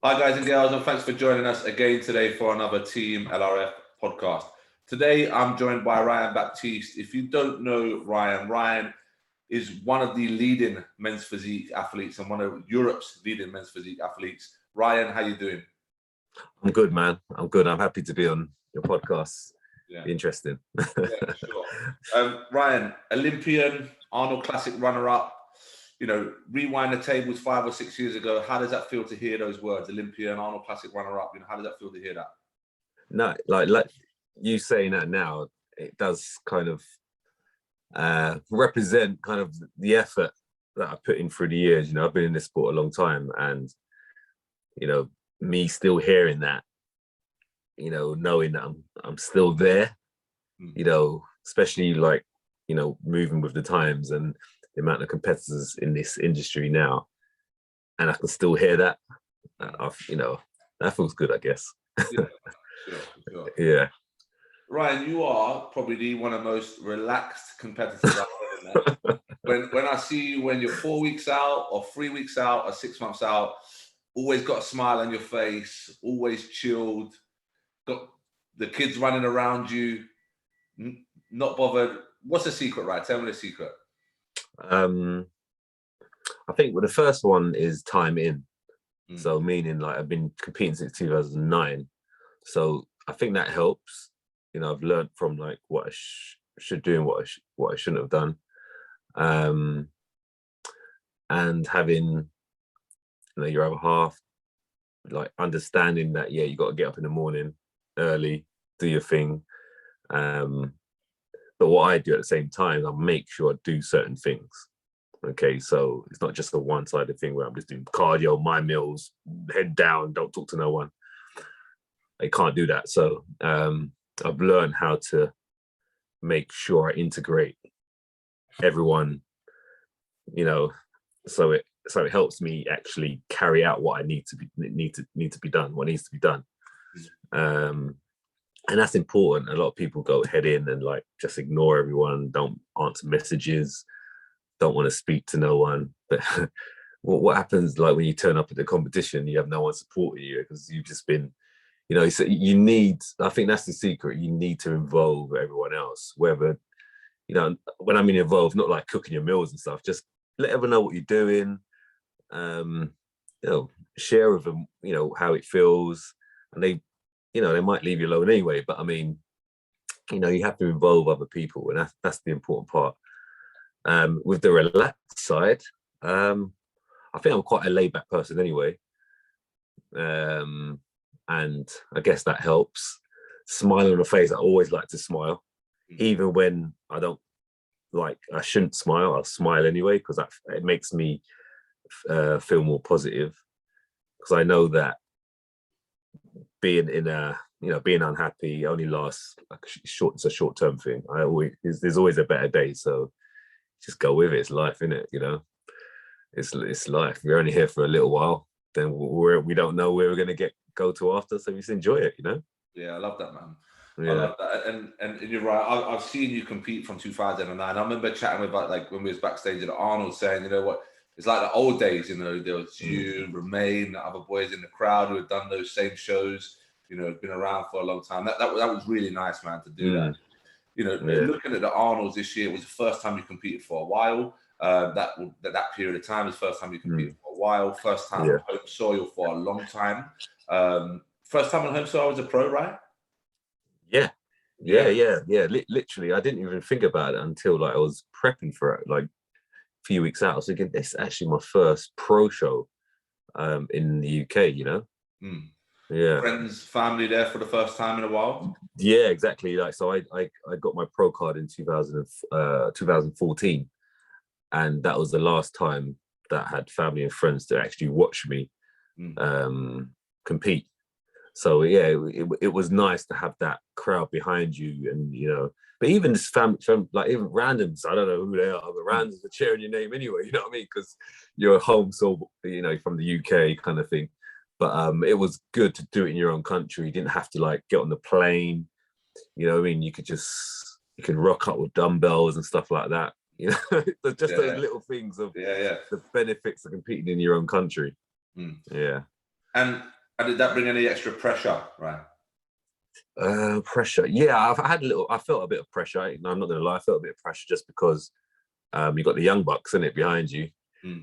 Hi guys and girls, and thanks for joining us again today for another Team LRF podcast. Today I'm joined by Ryan Baptiste. If you don't know Ryan is one of the leading men's physique athletes and one of Europe's leading men's physique athletes. Ryan, how you doing? I'm good, man. I'm good. I'm happy to be on your podcast. Yeah. Interesting. Yeah, sure. Ryan, Olympian, Arnolds Classic runner-up. You know, rewind the tables 5 or 6 years ago. How does that feel to hear those words, Olympian, Arnolds Classic runner-up? You know, how does that feel to hear that? No, like you saying that now, it does kind of represent kind of the effort that I put in through the years. You know, I've been in this sport a long time, and you know, me still hearing that, you know, knowing that I'm still there, you know, especially like, you know, moving with the times and the amount of competitors in this industry now, and I can still hear that. You know, that feels good, I guess. Yeah, sure. Yeah. Ryan, you are probably one of the most relaxed competitors I've ever met. When I see you when you're 4 weeks out or 3 weeks out or 6 months out, always got a smile on your face, always chilled, got the kids running around you, not bothered. What's the secret, right? Tell me the secret. I think the first one is time in. So meaning like I've been competing since 2009. So I think that helps. You know, I've learned from like what I should do and what I shouldn't have done. And having, you know, your other half, like understanding that, yeah, you got to get up in the morning early, do your thing. But what I do at the same time, I make sure I do certain things. Okay, so it's not just a one-sided thing where I'm just doing cardio, my meals, head down, don't talk to no one. I can't do that. So I've learned how to make sure I integrate everyone, you know, so it helps me actually carry out what I need to be done, what needs to be done. And that's important. A lot of people go head in and like just ignore everyone, don't answer messages, don't want to speak to no one. But what happens like when you turn up at the competition, you have no one supporting you because you've just been, you know, so you need, I think that's the secret, you need to involve everyone else, whether, you know, when I mean involved, not like cooking your meals and stuff, just let everyone know what you're doing, you know, share with them, you know, how it feels, and they, you know, they might leave you alone anyway, but I mean, you know, you have to involve other people, and that's the important part. With the relaxed side, I think I'm quite a laid-back person anyway, and I guess that helps. Smile on the face, I always like to smile, even when I don't like, I shouldn't smile, I'll smile anyway, because it makes me feel more positive, because I know that being in a, you know, being unhappy only lasts like it's a short-term thing. There's always a better day, so just go with it. It's life, isn't it? You know, it's life. We're only here for a little while, then we don't know where we're gonna go to after, so just enjoy it, you know. Yeah, I love that, man. Yeah. I love that, and you're right. I've seen you compete from 2009. I remember chatting about like when we was backstage at Arnold, saying, you know what, it's like the old days. You know, there was you, Remain, the other boys in the crowd who had done those same shows. You know, been around for a long time. That was really nice, man, to do that. You know, looking at the Arnolds this year, it was the first time you competed for a while. That period of time was the first time you competed for a while. First time on home soil for a long time. First time on home soil as a pro, right? Yeah. Literally, I didn't even think about it until like I was prepping for it, like a few weeks out. I was thinking, this is actually my first pro show in the UK, you know? Yeah. Friends, family there for the first time in a while? Yeah, exactly. Like, so I got my pro card in 2014, and that was the last time that I had family and friends to actually watch me compete. So yeah, it was nice to have that crowd behind you, and you know, but even this family, like even randoms, I don't know who they are, but randoms are cheering your name anyway, you know what I mean? Because you're home, so you know, from the UK kind of thing. But it was good to do it in your own country. You didn't have to like get on the plane, you know what I mean? You could rock up with dumbbells and stuff like that. You know, just those little things of the benefits of competing in your own country. Yeah. And did that bring any extra pressure, right? Pressure. Yeah, I felt a bit of pressure. I'm not gonna lie, I felt a bit of pressure just because you got the young bucks in it behind you,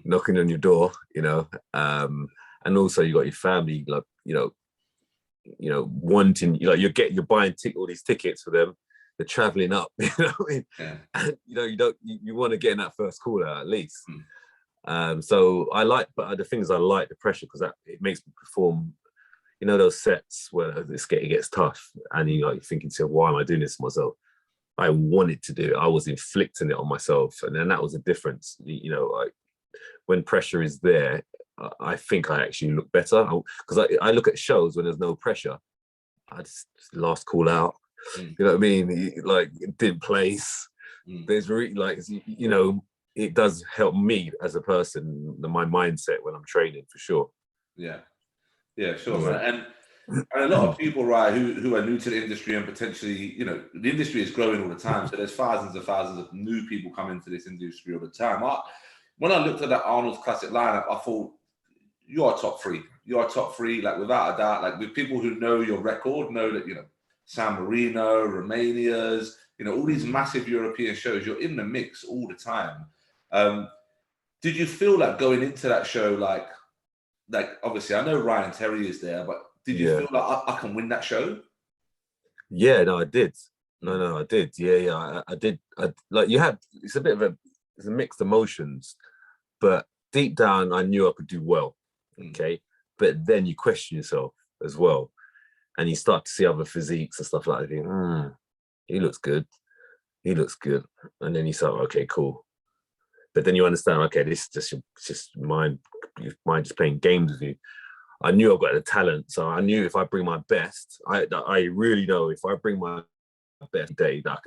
knocking on your door, you know, and also you got your family, like, wanting, you're buying all these tickets for them. They're traveling up, you know what I mean? Yeah. And, you want to get in that first call out at least. So but the thing is, I like the pressure because it makes me perform, those sets where it gets tough and you're thinking to yourself, why am I doing this to myself? I wanted to do it. I was inflicting it on myself. And then that was the difference. When pressure is there, I think I actually look better because I look at shows when there's no pressure. I just last call out, you know what I mean? Like, it didn't place. There's really it does help me as a person, my mindset when I'm training for sure. Yeah, sure, man. And a lot of people, right, who are new to the industry and potentially, the industry is growing all the time. So there's thousands of new people coming to this industry all the time. When I looked at that Arnolds Classic lineup, I thought, you are top three. You are top three, like, without a doubt. Like, with people who know your record, know that, San Marino, Romania's, all these massive European shows, you're in the mix all the time. Did you feel like going into that show, like obviously I know Ryan Terry is there, but did you feel like I can win that show? Yeah, no, I did. No, I did. Yeah, I did. It's a bit of it's a mixed emotions, but deep down I knew I could do well. Okay, but then you question yourself as well, and you start to see other physiques and stuff like that. You think, he looks good, and then you start, okay, cool. But then you understand, okay, this is just mind just playing games with you. I knew I've got the talent, so I knew if I bring my best, I really know if I bring my best day that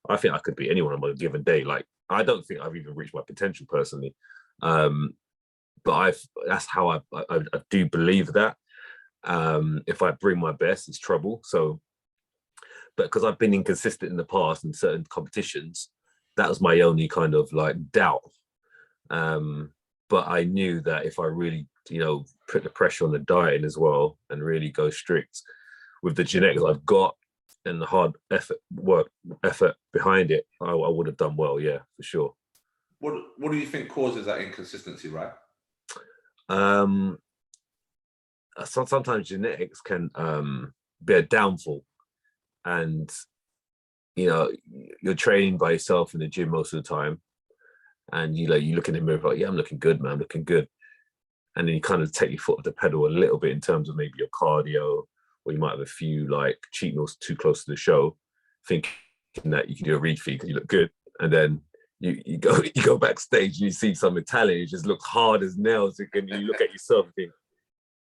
I think I could beat anyone on a given day. Like, I don't think I've even reached my potential personally. But that's how I do believe that. If I bring my best, it's trouble. So, but because I've been inconsistent in the past in certain competitions, that was my only kind of like doubt. But I knew that if I really, put the pressure on the dieting as well and really go strict with the genetics I've got and the hard effort behind it, I would have done well. Yeah, for sure. What do you think causes that inconsistency, right? Sometimes genetics can be a downfall, and you're training by yourself in the gym most of the time, and you look in the mirror like, yeah, I'm looking good, man, I'm looking good, and then you kind of take your foot off the pedal a little bit in terms of maybe your cardio, or you might have a few like cheat meals too close to the show, thinking that you can do a refeed because you look good, and then you go backstage and you see some Italian who just looks hard as nails, and you look at yourself and think,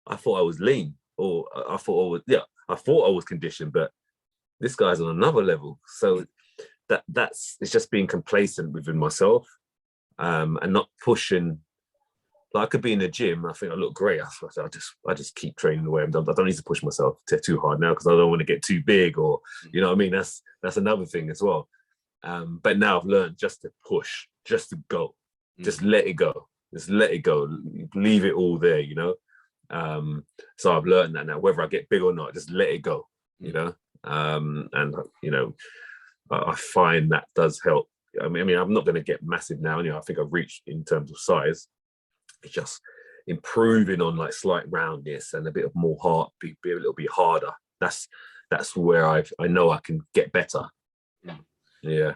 I thought I was lean, or I thought I was conditioned, but this guy's on another level. So it's just being complacent within myself, and not pushing. Like, I could be in the gym, I think I look great. I just keep training the way I'm done. I don't need to push myself too hard now because I don't want to get too big, or you know what I mean. That's another thing as well. But now I've learned just to push, just to go, just let it go, leave it all there, So I've learned that now. Whether I get big or not, just let it go, and I find that does help. I mean, I'm not going to get massive now. I think I've reached in terms of size. It's just improving on like slight roundness and a bit of more heart, be a little bit harder. That's where I know I can get better. Yeah.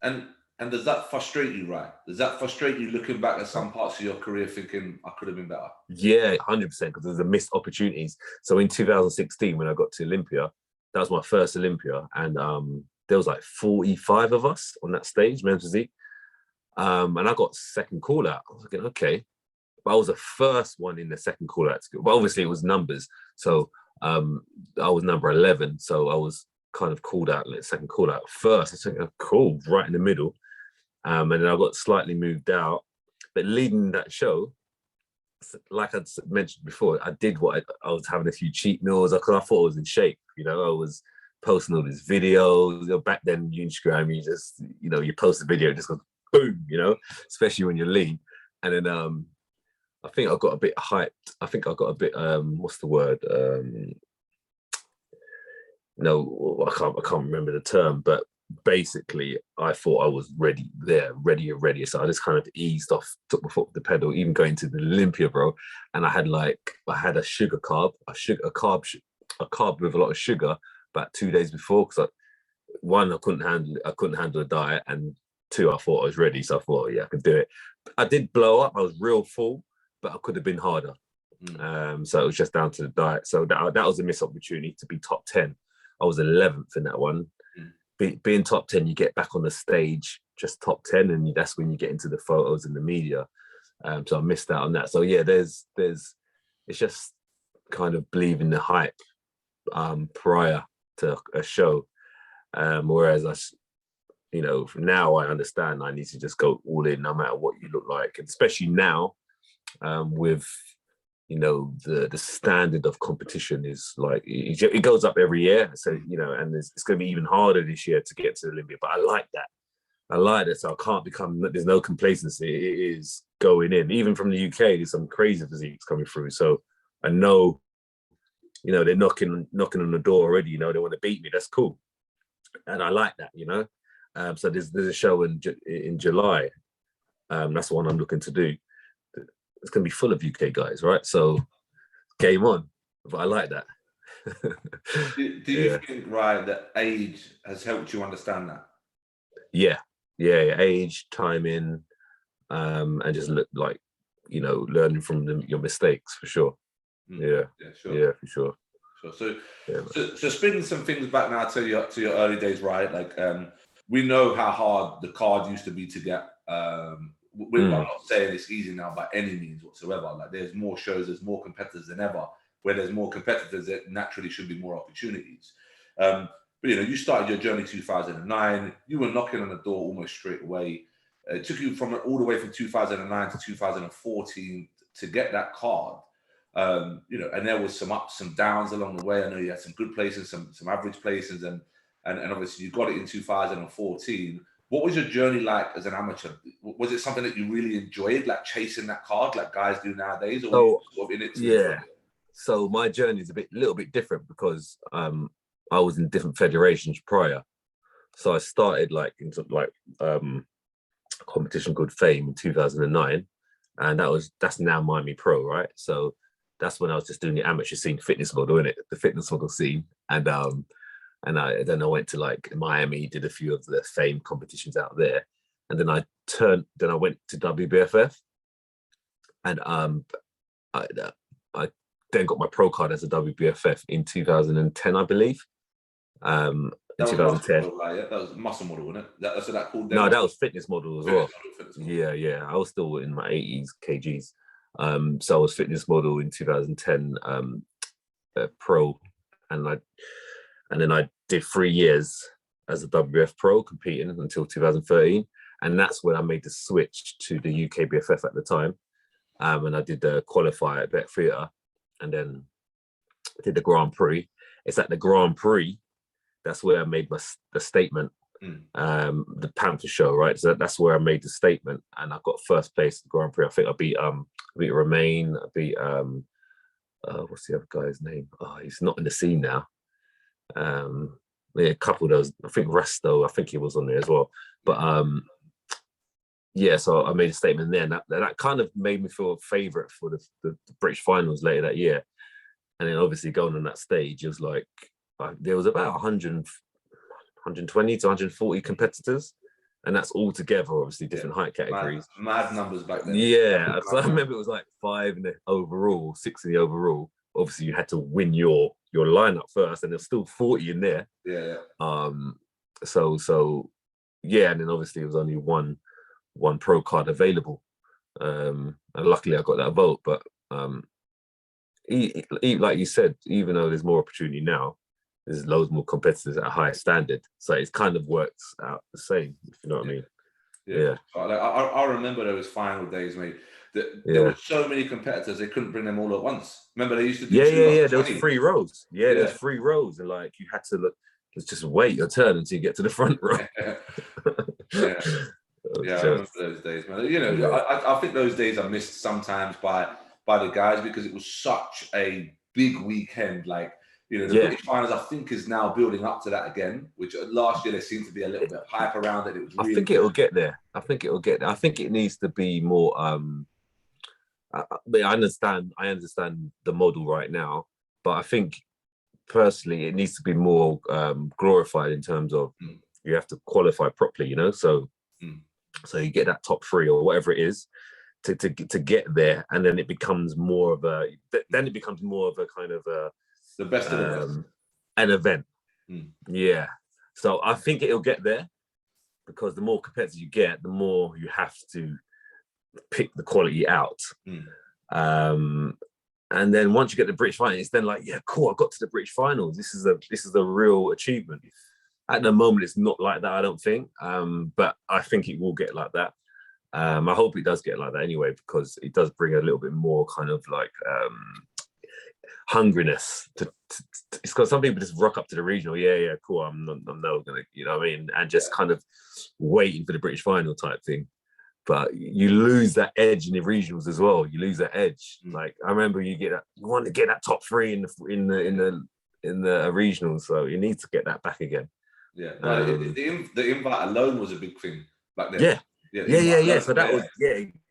And does that frustrate you, right? Does that frustrate you looking back at some parts of your career thinking I could have been better? Yeah, 100%, because there's the missed opportunities. So in 2016, when I got to Olympia, that was my first Olympia, and there was like 45 of us on that stage, men's physique, and I got second call out. I was like, okay, but I was the first one in the second call out. But obviously it was numbers, so I was number 11, so I was kind of called out, like second call out first. I was like, cool, right in the middle, and then I got slightly moved out. But leading that show, like I mentioned before, I did what I was having a few cheat meals because I thought I was in shape. I was posting all these videos. Back then, Instagram, you just, you post a video, it just goes boom, especially when you're lean. And then I think I got a bit hyped. I think I got a bit what's the word? No, I can't remember the term, but basically I thought I was ready. So I just kind of eased off, took my foot off the pedal, even going to the Olympia, bro. And I had a sugar carb, a carb with a lot of sugar about 2 days before, because one, I couldn't handle a diet, and two, I thought I was ready. So I thought, yeah, I could do it. I did blow up. I was real full, but I could have been harder. So it was just down to the diet. So that was a missed opportunity to be top 10. I was 11th in that one. Being top 10, you get back on the stage, just top 10, and that's when you get into the photos and the media. So I missed out on that. So yeah, it's just kind of believing the hype prior to a show. Whereas now I understand I need to just go all in no matter what you look like, and especially now with the standard of competition is like it goes up every year. So and it's going to be even harder this year to get to the Olympia. But I like that. So I can't there's no complacency. It is going in. Even from the UK, there's some crazy physiques coming through. So I know, they're knocking on the door already. They want to beat me. That's cool, and I like that. So there's a show in July. That's the one I'm looking to do. It's going to be full of UK guys, right? So game on. But I like that. Do you think, right, that age has helped you understand that? Yeah. Age, timing, and just learning from your mistakes, for sure. Yeah, sure. Yeah, for sure. So spinning some things back now to your early days, right? Like we know how hard the card used to be to get. I'm not saying it's easy now by any means whatsoever. Like there's more shows, there's more competitors than ever. Where there's more competitors, there naturally should be more opportunities. But you started your journey 2009. You were knocking on the door almost straight away. It took you all the way from 2009 to 2014 to get that card. And there was some ups, some downs along the way. I know you had some good places, some average places, and obviously you got it in 2014. What was your journey like as an amateur? Was it something that you really enjoyed, like chasing that card, like guys do nowadays, or were you sort of in it to enjoy it? So my journey is a little bit different because I was in different federations prior. So I started a competition called Fame in 2009, and that's now Miami Pro, right? So that's when I was just doing the amateur scene, fitness model, innit? The fitness model scene, and then I went to Miami, did a few of the Fame competitions out there, and then I went to WBFF, and I then got my pro card as a WBFF in 2010, I believe. In 2010. That was muscle model, wasn't it? That's what that called. No, that was fitness model as well. Yeah. I was still in my 80s kgs. So I was fitness model in 2010 pro, and then I did 3 years as a WBF pro competing until 2013, and that's when I made the switch to the UK BFF at the time. And I did the qualifier at Bet Theatre, and then I did the Grand Prix. It's at the Grand Prix that's where I made the statement, the Panther show, right? So that's where I made the statement, and I got first place at the Grand Prix. I think I beat Romain, I beat what's the other guy's name? Oh, he's not in the scene now. A couple of those, I think Resto, I think he was on there as well. But so I made a statement there, and that kind of made me feel a favourite for the British finals later that year. And then obviously going on that stage, it was like there was about 120 to 140 competitors, and that's all together, obviously different height categories. Mad numbers back then. Yeah, so I remember it was like 5 in the overall, 6 in the overall. Obviously, you had to win your lineup first, and there's still 40 in there. Yeah. So yeah, and then obviously it was only one pro card available, and luckily I got that vote. But like you said, even though there's more opportunity now, there's loads more competitors at a higher standard, so it kind of works out the same, if you know what I mean. Yeah. I remember those final days, mate. There were so many competitors, they couldn't bring them all at once. Remember, they used to do there was 3 rows. There's 3 rows, and you had to just wait your turn until you get to the front row. Yeah, I remember those days, man. You know, yeah, I think those days are missed sometimes by the guys because it was such a big weekend. Like, you know, the yeah. British finals, I think, is now building up to that again. Which last year there seemed to be a little bit of hype around it. It was I really think good. it'll get there. I think it'll get there. I think it needs to be more. But I understand the model right now, but I think personally it needs to be more glorified in terms of you have to qualify properly, you know. So so you get that top 3 or whatever it is to get there, and then it becomes more of a kind of a The best of the best. an event. Yeah. So I think it'll get there because the more competitive you get, the more you have to pick the quality out. And then once you get the British final, it's then like, yeah, cool, I got to the British finals. This is a real achievement. At the moment, it's not like that, I don't think. But I think it will get like that. I hope it does get like that anyway, because it does bring a little bit more kind of like hungriness it's because some people just rock up to the regional, yeah, cool, I'm not gonna, you know what I mean, and just kind of waiting for the British final type thing. But you lose that edge in the regionals as well. You lose that edge. Like I remember, you want to get that top 3 in the regionals, so you need to get that back again. Yeah, the invite alone was a big thing back then. Yeah. So that was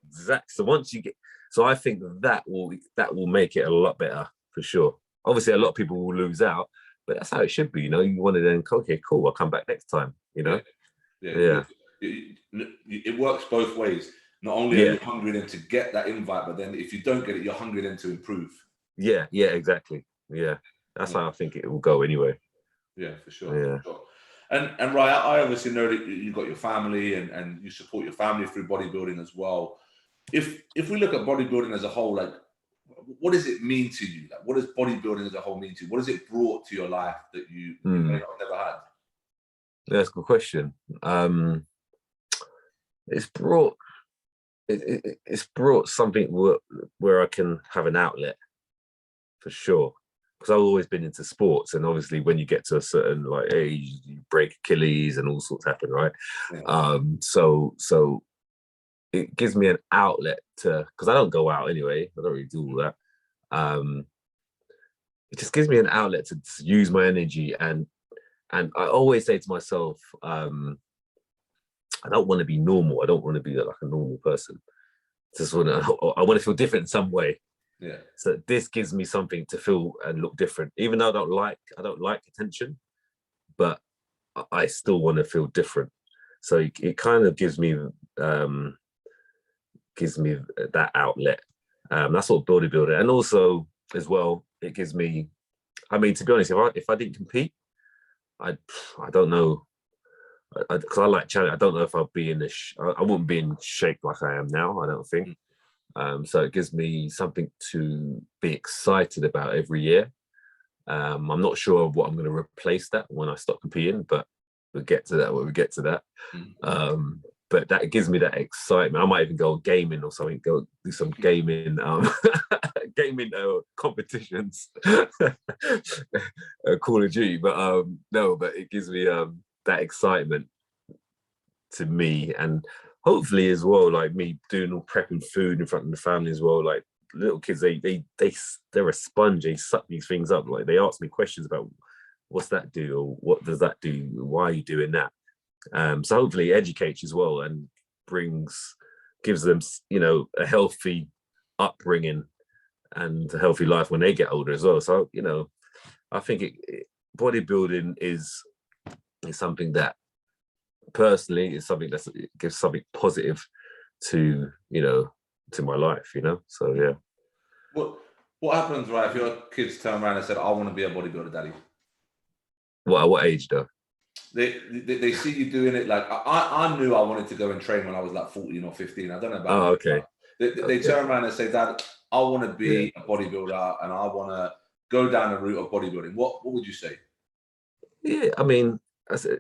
exactly. So once you get, so I think that will make it a lot better for sure. Obviously, a lot of people will lose out, but that's how it should be. You know, you want to then, okay, cool, I'll come back next time. You know, yeah. It works both ways. Not only are you hungry then to get that invite, but then if you don't get it, you're hungry then to improve. Yeah, exactly. Yeah, that's how I think it will go anyway. Yeah, for sure. Yeah. For sure. And Ryan, I obviously know that you've got your family and you support your family through bodybuilding as well. If we look at bodybuilding as a whole, like, what does it mean to you? Like, what does bodybuilding as a whole mean to you? What has it brought to your life that you may not have never had? Yeah, that's a good question. It's brought something where I can have an outlet, for sure. Because I've always been into sports, and obviously when you get to a certain like age, you break Achilles and all sorts happen, right? Yeah. So it gives me an outlet to, because I don't go out anyway, I don't really do all that. It just gives me an outlet to use my energy, and I always say to myself, I don't want to be normal. I don't want to be like a normal person. I want to feel different in some way. Yeah. So this gives me something to feel and look different, even though I don't like attention, but I still want to feel different. So it kind of gives me that outlet. That's what bodybuilding, and also as well, it gives me. I mean, to be honest, if I didn't compete, I don't know, because I like challenge. I don't know if I'll be in this. I wouldn't be in shape like I am now, I don't think. So it gives me something to be excited about every year. I'm not sure what I'm going to replace that when I stop competing, but we'll get to that when we get to that. But that gives me that excitement. I might even go gaming or something, go do some gaming gaming competitions, Call of Duty. But no, but it gives me that excitement to me, and hopefully as well, like me doing all prepping food in front of the family as well. Like little kids, they're a sponge. They suck these things up. Like they ask me questions about what's that do, or what does that do, why are you doing that? So hopefully it educates as well, and gives them, you know, a healthy upbringing and a healthy life when they get older as well. So, you know, I think bodybuilding is something that personally is something that gives something positive to, you know, to my life, you know. So yeah. What happens, right, if your kids turn around and said, I want to be a bodybuilder, daddy? What age though? They see you doing it. Like I knew I wanted to go and train when I was like 14 or 15. I don't know about. Oh, okay. They turn around and say, Dad, I want to be a bodybuilder and I want to go down the route of bodybuilding. What would you say? Yeah, I mean,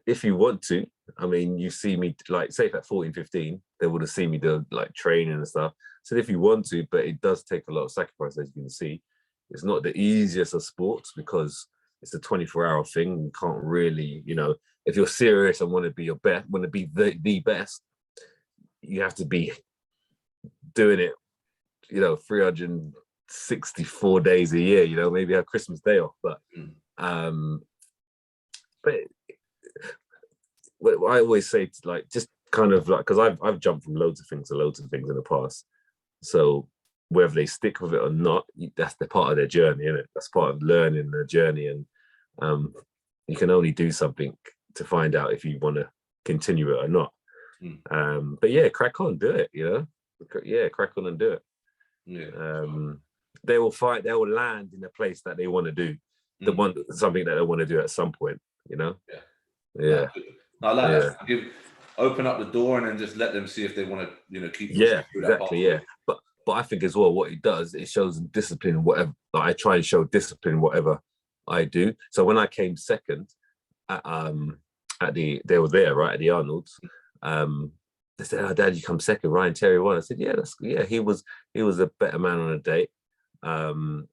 if you want to, I mean, you see me, like, say at 14, 15, they would have seen me do like training and stuff. So if you want to, but it does take a lot of sacrifice, as you can see. It's not the easiest of sports because it's a 24-hour thing. You can't really, you know, if you're serious and want to be your best, want to be the best, you have to be doing it, 364 days a year, maybe have Christmas Day off, but what I always say to, like, just kind of like, because I've jumped from loads of things to loads of things in the past, so whether they stick with it or not, that's the part of their journey, isn't it? That's part of learning their journey, and you can only do something to find out if you want to continue it or not. But yeah, crack on, do it, crack on and do it. They will land in a place that they want to do, something that they want to do at some point, I like that. Open up the door and then just let them see if they want to, keep exactly, but I think as well, what it does, it shows them discipline, whatever. Like, I try and show discipline whatever I do. So when I came second at they were there, right, at the Arnolds, they said, "Oh, Dad, you come second. Ryan Terry won." I said, "Yeah, he was a better man on a date, and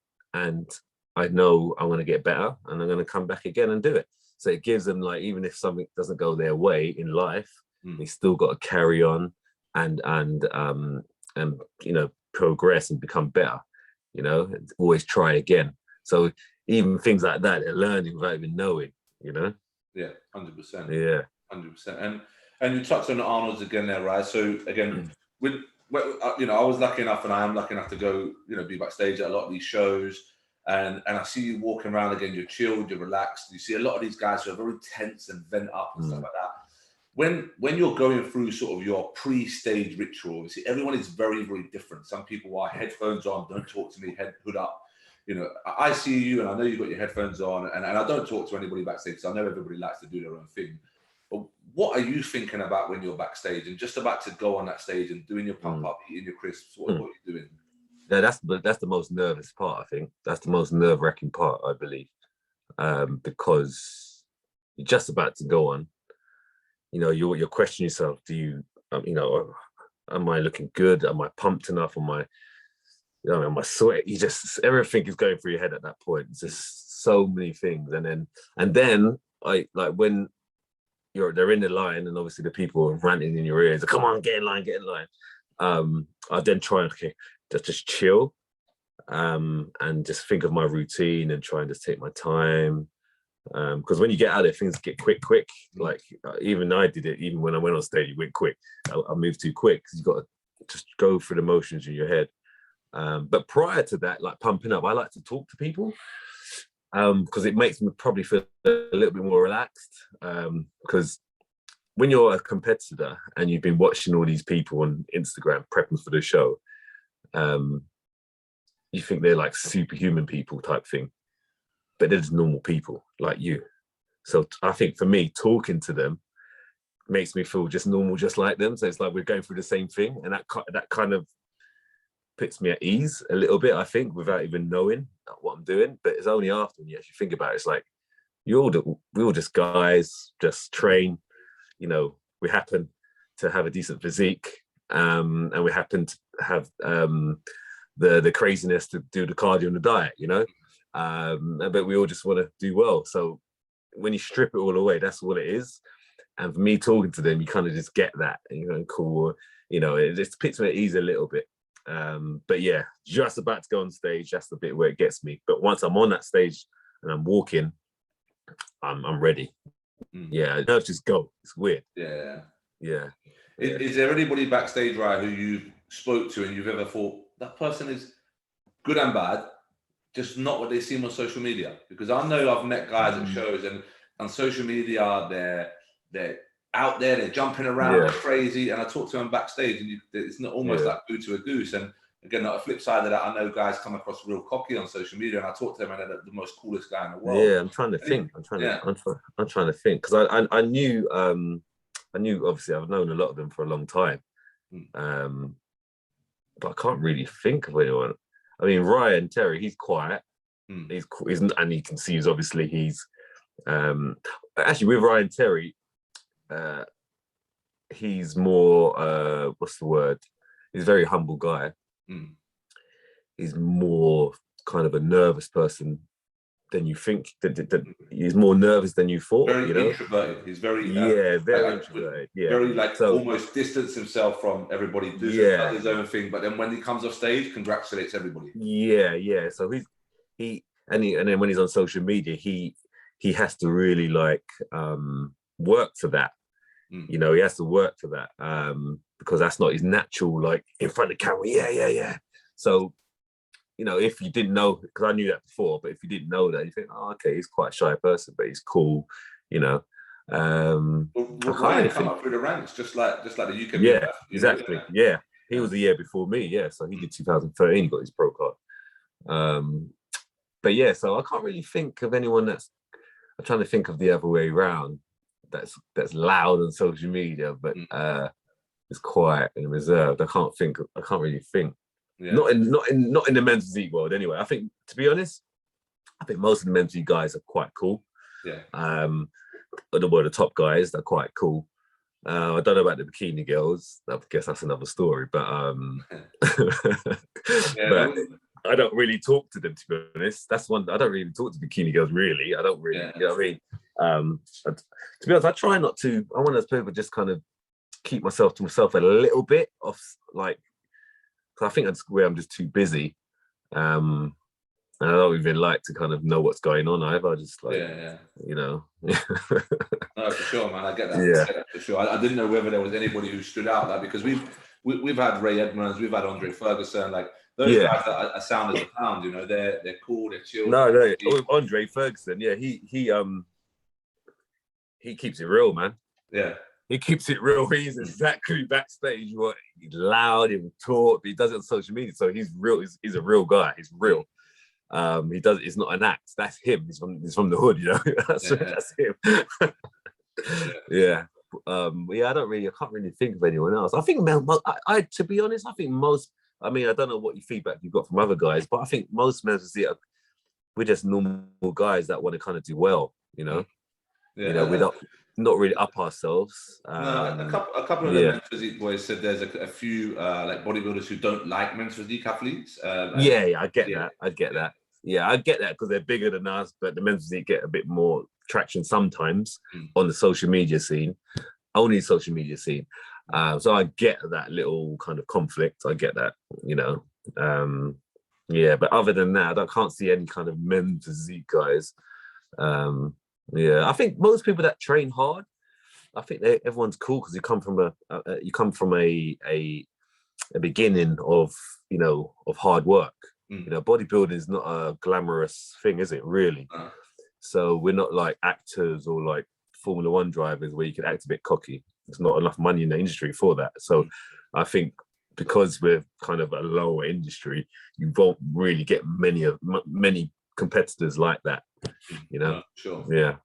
I know I'm going to get better, and I'm going to come back again and do it." So it gives them, like, even if something doesn't go their way in life, they still got to carry on and progress and become better. Always try again. So even things like that, they're learning without even knowing. Yeah, 100%. Yeah, 100%. And you touched on the Arnolds again there, right? So again, I was lucky enough, and I am lucky enough to go, be backstage at a lot of these shows, and I see you walking around again. You're chilled, you're relaxed. You see a lot of these guys who are very tense and vent up and stuff like that. When you're going through sort of your pre-stage ritual, obviously everyone is very, very different. Some people are headphones on, don't talk to me, hood up. I see you, and I know you've got your headphones on, and I don't talk to anybody backstage, because I know everybody likes to do their own thing. But what are you thinking about when you're backstage and just about to go on that stage and doing your pump up, eating your crisps? What are you doing? Yeah, that's the most nervous part. I think that's the most nerve-wracking part, I believe, because you're just about to go on. You're questioning yourself. Do you, am I looking good? Am I pumped enough? Am I sweat? Everything is going through your head at that point. It's just so many things, and then when they're in the line, and obviously the people are ranting in your ears, "Come on, get in line, get in line." I then try and just chill, and just think of my routine and try and just take my time. Because when you get out there, things get quick. Like, even I did it. Even when I went on stage, it went quick. I moved too quick, because you got to just go through the motions in your head. But prior to that, like pumping up, I like to talk to people, because it makes me probably feel a little bit more relaxed. Because when you're a competitor and you've been watching all these people on Instagram prepping for the show, you think they're like superhuman people type thing, but they're just normal people like you. So I think for me, talking to them makes me feel just normal, just like them. So it's like we're going through the same thing, and that kind of puts me at ease a little bit, I think, without even knowing what I'm doing. But it's only after, when you actually think about it, it's like we're all just guys, just train. We happen to have a decent physique, and we happen to have the craziness to do the cardio and the diet, but we all just want to do well. So when you strip it all away, that's what it is. And for me, talking to them, you kind of just get that, cool. It just puts me at ease a little bit. But yeah, just about to go on stage, that's the bit where it gets me. But once I'm on that stage and I'm walking, I'm ready. Yeah, no, just go. It's weird. Yeah. Is there anybody backstage, right, who you spoke to and you've ever thought that person is good and bad, just not what they seem on social media? Because I know I've met guys at shows, and on social media they're out there, they're jumping around, they're crazy, and I talk to them backstage, and it's not almost like boo to a goose. And again, on the flip side of that, I know guys come across real cocky on social media, and I talk to them, and they're the most coolest guy in the world. Yeah, I'm trying to think. I'm trying to think, because I knew obviously I've known a lot of them for a long time, but I can't really think of anyone. I mean, Ryan Terry, he's quiet. He's and you can see he's actually, with Ryan Terry, he's more what's the word? He's a very humble guy. He's more kind of a nervous person than you think. That he's more nervous than you thought. Very you know, introverted. He's very very introverted. Yeah, very like so almost distance himself from everybody. Does his own thing, but then when he comes off stage, congratulates everybody. Yeah. So he and then when he's on social media, he has to really like work for that. You know, he has to work for that because that's not his natural, like in front of the camera. Yeah. So, you know, if you didn't know, because I knew that before, but if you didn't know that, you think, oh, okay, he's quite a shy person, but he's cool, you know. Well, Ryan come up through the ranks, just like the UK. Yeah, exactly. Yeah, he was a year before me. Yeah, so he did 2013. He got his pro card. But yeah, so I can't really think of anyone I'm trying to think of the other way around. That's loud on social media, but is quiet and reserved. I can't really think. Yeah. Not in the men's physique world anyway. I think, to be honest, most of the men's physique guys are quite cool. Yeah. The top guys, they're quite cool. I don't know about the bikini girls. I guess that's another story. But but I don't really talk to them, to be honest. That's one. I don't really talk to bikini girls, really. I don't really. You know what I mean? To be honest, I try not to. I'm one of those people just kind of keep myself to myself a little bit of like. Cause I think that's where I'm just too busy. And I don't even like to kind of know what's going on either. I just like, you know. No, for sure, man. I get that. Yeah, I get that for sure. I didn't know whether there was anybody who stood out, like, because we've had Ray Edmonds, we've had Andre Ferguson, like those guys that are sound as a pound. You know, they're cool, they're chill. No, with Andre Ferguson, he keeps it real, man. Yeah. He keeps it real. He's exactly backstage. He's loud, he will talk, but he does it on social media. So he's real. He's a real guy. He's real. It's not an act. That's him. He's from the hood, you know. That's him. Yeah. I can't really think of anyone else. I think to be honest, I think most. I mean, I don't know what feedback you've got from other guys, but I think most men we're just normal guys that want to kind of do well, you know. Yeah. You know, we're not really up ourselves. No, a couple of the men's physique boys said there's a few like bodybuilders who don't like men's physique athletes. I get that. I get that. Yeah, I get that because they're bigger than us, but the men's physique get a bit more traction sometimes on the social media scene, only social media scene. So I get that little kind of conflict. I get that, you know. But other than that, I can't see any kind of men's physique guys. I think most people that train hard, I think everyone's cool because you come from a beginning of, you know, of hard work. You know, bodybuilding is not a glamorous thing, is it? Really? So we're not like actors or like Formula One drivers where you can act a bit cocky. There's not enough money in the industry for that. So I think because we're kind of a lower industry, you won't really get many competitors like that. You know? Sure. Yeah.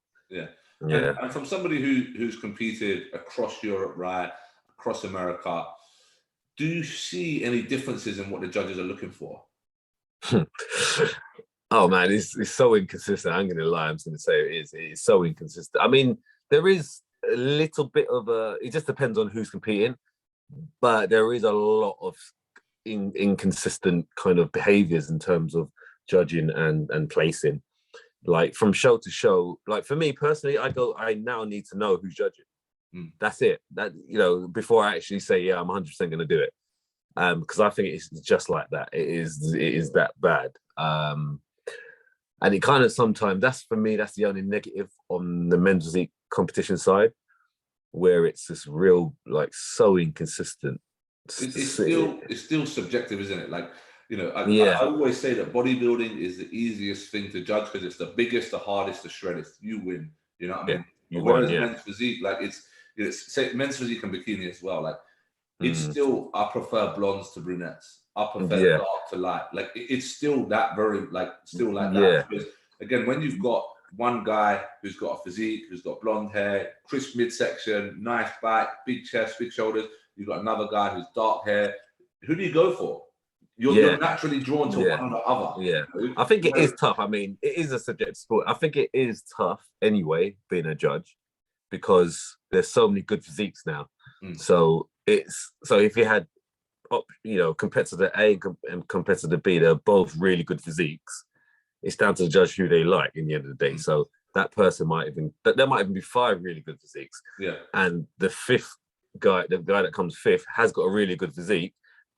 And from somebody who's competed across Europe, right, across America, do you see any differences in what the judges are looking for? Oh man, it's so inconsistent. I'm gonna lie, I'm just gonna say it is so inconsistent. I mean, there is a little bit of it just depends on who's competing, but there is a lot of inconsistent kind of behaviors in terms of judging and placing. Like from show to show, like for me personally, I now need to know who's judging. That's it. That, you know, before I actually say, I'm 100% going to do it. Because I think it's just like that. It is that bad. And it kind of sometimes, that's the only negative on the men's physique competition side, where it's just real, like so inconsistent. It's still subjective, isn't it? Like, you know, I always say that bodybuilding is the easiest thing to judge because it's the biggest, the hardest, the shreddest. You win. You know what I mean? Whereas men's physique, like say men's physique and bikini as well. Like it's still, I prefer blondes to brunettes. I prefer dark to light. Like it's still that very still like that. Because again, when you've got one guy who's got a physique, who's got blonde hair, crisp midsection, nice back, big chest, big shoulders. You've got another guy who's dark hair. Who do you go for? You're naturally drawn to one or the other. Yeah, I think it is tough. I mean, it is a subjective sport. I think it is tough anyway, being a judge, because there's so many good physiques now. So if you had, you know, competitor A and competitor B, they're both really good physiques. it's down to the judge who they like in the end of the day. So that person might even, there might even be 5 really good physiques. Yeah. And the 5th guy, the guy that comes 5th, has got a really good physique,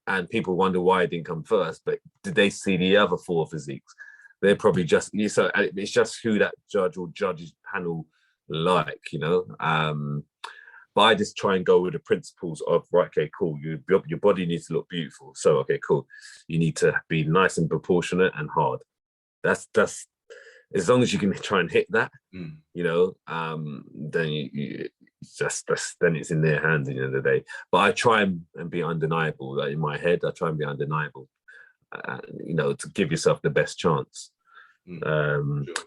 and people wonder why he didn't come first. But did they see the other 4 physiques? They're probably just, so it's just who that judge or judges panel like, you know. But I just try and go with the principles of, right, okay, cool, your body needs to look beautiful. So, okay, cool, you need to be nice and proportionate and hard. That's as long as you can try and hit that, you know, then then it's in their hands at the end of the day. But I try and be undeniable. Like in my head, I try and be undeniable, you know, to give yourself the best chance. But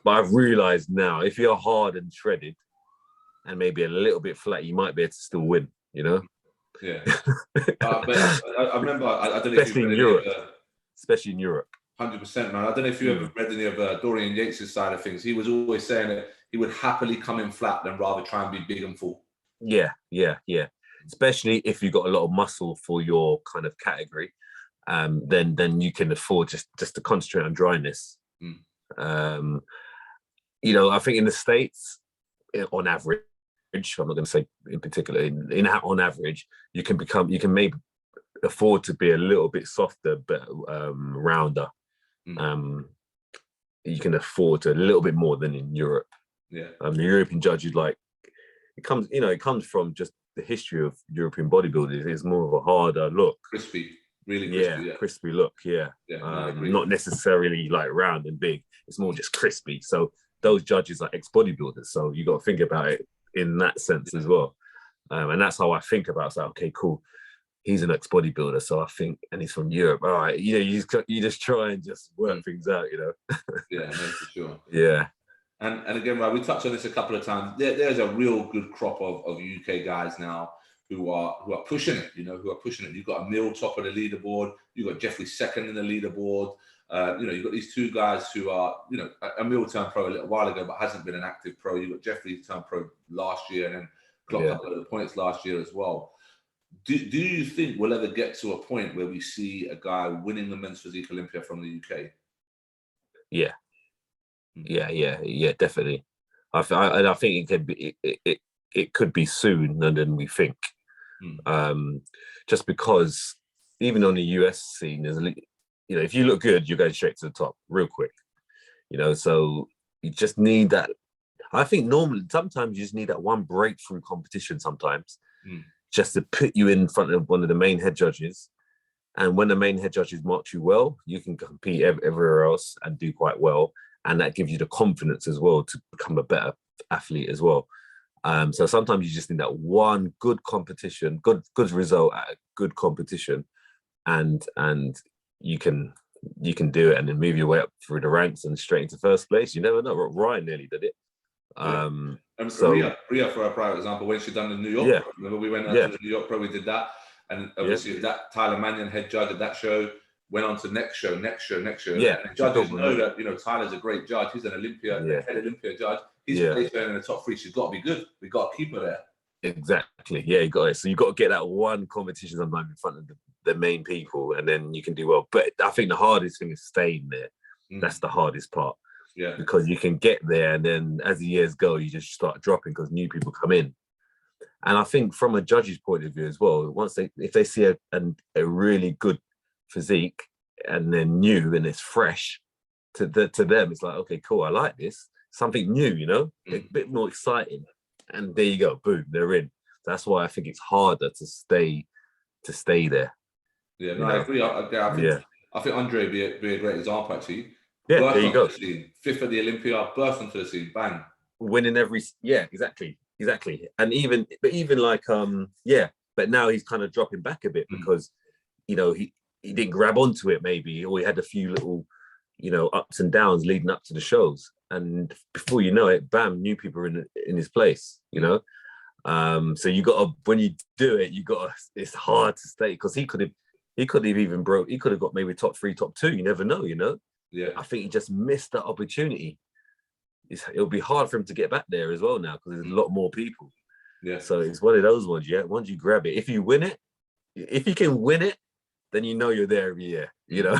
I've realized now, if you're hard and shredded and maybe a little bit flat, you might be able to still win, you know? Yeah. But I remember, I don't know especially if in Europe. Especially in Europe. 100%, man. I don't know if you ever read any of Dorian Yates' side of things. He was always saying that he would happily come in flat than rather try and be big and full. Yeah. Especially if you've got a lot of muscle for your kind of category, then you can afford just to concentrate on dryness. You know, I think in the States, on average, I'm not going to say in particular, on average, you can maybe afford to be a little bit softer, but rounder. You can afford to a little bit more than in Europe. Yeah. The European judges, like, it comes from just the history of European bodybuilding. It's more of a harder look, crispy, really crispy, crispy look. Not necessarily like round and big. It's more just crispy. So those judges are ex-bodybuilders. So you got to think about it in that sense as well. And that's how I think about it. So, okay, cool. He's an ex-bodybuilder, so I think, and he's from Europe. All right, you know, you just try and just work things out, you know. Yeah, no, for sure. Yeah. And again, right, we touched on this a couple of times. There's a real good crop of UK guys now who are pushing it. You know, who are pushing it. You've got Emil top of the leaderboard. You've got Jeffrey second in the leaderboard. You know, you've got these 2 guys who are, you know, Emil turned pro a little while ago, but hasn't been an active pro. You've got Jeffrey turned pro last year and then clocked up a lot of points last year as well. Do you think we'll ever get to a point where we see a guy winning the men's physique Olympia from the UK? Yeah, definitely. I think it could be it could be sooner than we think. Just because even on the US scene, there's, you know, if you look good, you're going straight to the top real quick. You know, so you just need that. I think normally sometimes you just need that one breakthrough competition sometimes. Just to put you in front of one of the main head judges. And when the main head judges mark you well, you can compete everywhere else and do quite well. And that gives you the confidence as well to become a better athlete as well. So sometimes you just need that one good competition, good result at a good competition, and you can do it and then move your way up through the ranks and straight into first place. You never know. Ryan nearly did it. And so Rhea, for a private example, when she done the New York Pro, remember we went out to the New York Pro, we did that, and obviously that Tyler Mannion, head judge at that show, went on to next show. Yeah, and the judges know that, you know, Tyler's a great judge. He's an Olympia, head Olympia judge. He's placed her in the top 3. She's got to be good. We got to keep her there. Exactly. Yeah, you got it. So you got to get that one competition sometimes in front of the main people, and then you can do well. But I think the hardest thing is staying there. That's the hardest part. Yeah. Because you can get there, and then as the years go, you just start dropping because new people come in. And I think from a judge's point of view as well, if they see a really good physique and they're new and it's fresh, to them it's like, okay, cool, I like this. Something new, you know, a bit more exciting. And there you go, boom, they're in. That's why I think it's harder to stay there. Yeah, no, I agree. I think Andre would be a great example actually. Yeah, there you go. The scene. 5th at the Olympia, burst onto the scene, bang. Winning exactly. And even like but now he's kind of dropping back a bit because, you know, he didn't grab onto it maybe, or he had a few little, you know, ups and downs leading up to the shows. And before you know it, bam, new people are in his place, you know. So you got to, when you do it, it's hard to stay, because he could have got maybe top 3, top 2. You never know, you know. Yeah, I think he just missed that opportunity. It'll be hard for him to get back there as well now, because there's a lot more people. Yeah. So it's one of those ones. Yeah, once you grab it, if you win it, if you can win it, then you know you're there every year, you know.